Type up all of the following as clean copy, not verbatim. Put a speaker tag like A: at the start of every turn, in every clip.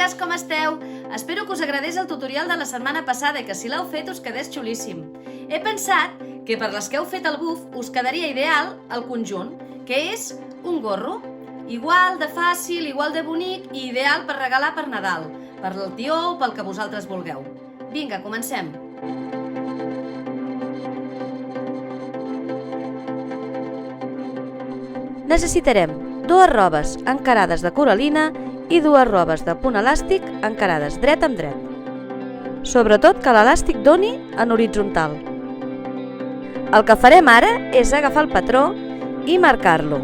A: amigues, com esteu? Espero que us agradés el tutorial de la setmana passada i que si l'heu fet us quedés xulíssim. He pensat que per les que heu fet el buf us quedaria ideal el conjunt, que és un gorro. Igual de fàcil, igual de bonic i ideal per regalar per Nadal, per el tió o pel que vosaltres vulgueu. Vinga, comencem! Necessitarem dues robes encarades de coralina i dues robes de punt elàstic encarades dret amb dret. Sobretot que l'elàstic doni en horitzontal. El que farem ara és agafar el patró i marcar-lo.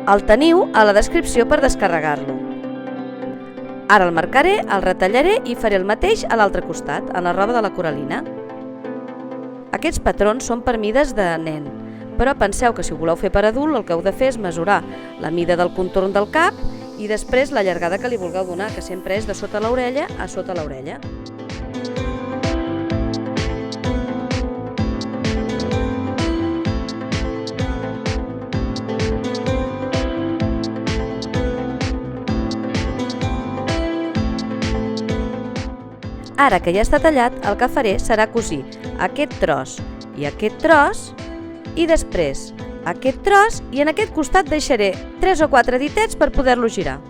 A: El teniu a la descripció per descarregar-lo. Ara el marcaré, el retallaré i faré el mateix a l'altre costat, a la roba de la coralina. Aquests patrons són per mides de nen, però penseu que si ho voleu fer per adult el que heu de fer és mesurar la mida del contorn del cap i després la llargada que li vulgueu donar, que sempre és de sota l'orella a sota l'orella. Ara que ja està tallat, el que faré serà cosir aquest tros i després aquest tros i en aquest costat deixaré 3 o 4 ditets per poder-lo girar.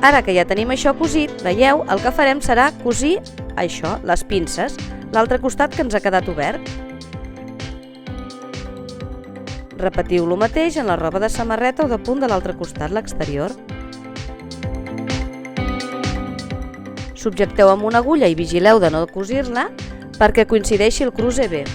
A: Ara que ja tenim això cosit, veieu, el que farem serà cosir això, les pinces, l'altre costat que ens ha quedat obert. Repetiu el mateix en la roba de samarreta o de punt de l'altre costat, l'exterior. Subjecteu amb una agulla i vigileu de no cosir-la perquè coincideixi el cruse bé.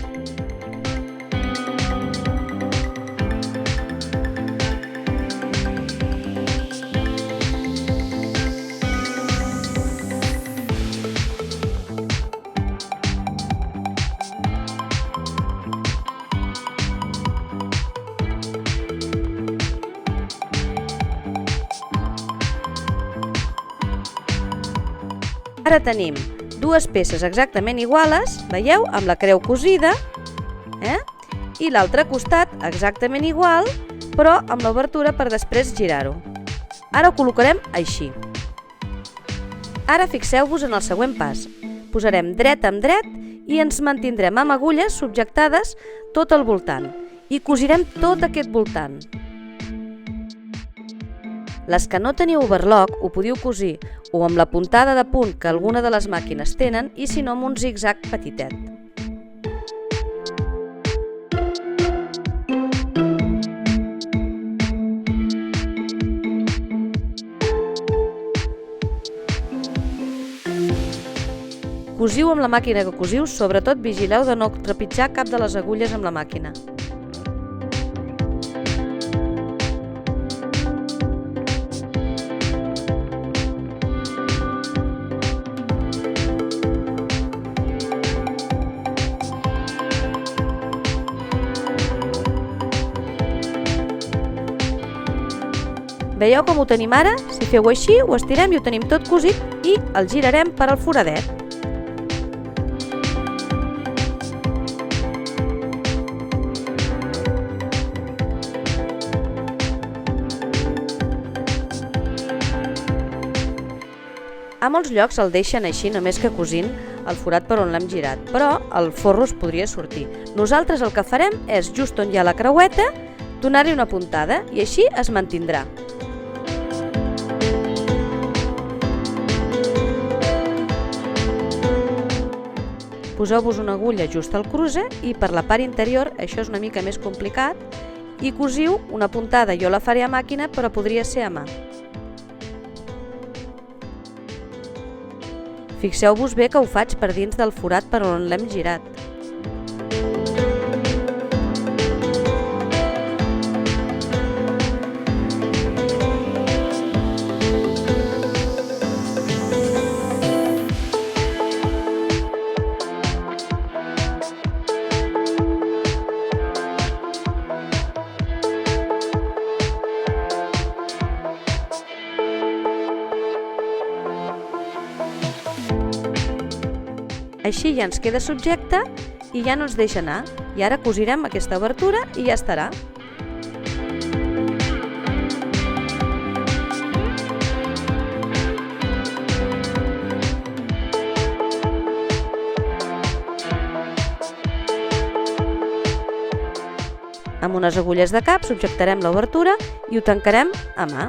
A: Ara tenim dues peces exactament iguales, veieu, amb la creu cosida, i l'altre costat exactament igual, però amb l'obertura per després girar-ho. Ara ho col·locarem així. Ara fixeu-vos en el següent pas. Posarem dret amb dret i ens mantindrem amb agulles subjectades tot el voltant i cosirem tot aquest voltant. Les que no teniu overlock ho podeu cosir o amb la puntada de punt que alguna de les màquines tenen i si no amb un zig-zag petitet. Cosiu amb la màquina que cosiu, sobretot vigileu de no trepitjar cap de les agulles amb la màquina. Veieu com ho tenim ara? Si feu així, ho estirem i ho tenim tot cosit i el girarem per al foradet. A molts llocs el deixen així, només que cosint el forat per on l'hem girat, però el forro es podria sortir. Nosaltres el que farem és, just on hi ha la creueta, donar-hi una puntada i així es mantindrà. Poseu-vos una agulla just al cruse i per la part interior, això és una mica més complicat, i cosiu una puntada, jo la faré a màquina però podria ser a mà. Fixeu-vos bé que ho faig per dins del forat per on l'hem girat. Així ja ens queda subjecte i ja no ens deixa anar. I ara cosirem aquesta obertura i ja estarà. Amb unes agulles de cap subjectarem l'obertura i ho tancarem a mà.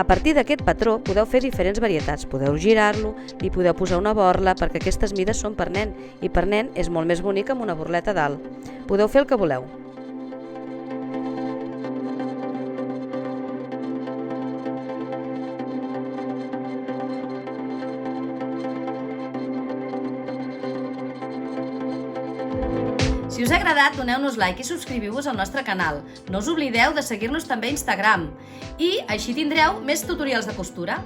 A: A partir d'aquest patró podeu fer diferents varietats. Podeu girar-lo, li podeu posar una borla perquè aquestes mides són per nen i per nen és molt més bonic amb una borleta dalt. Podeu fer el que voleu. Si us ha agradat, doneu-nos like i subscriviu-vos al nostre canal. No us oblideu de seguir-nos també a Instagram i així tindreu més tutorials de costura.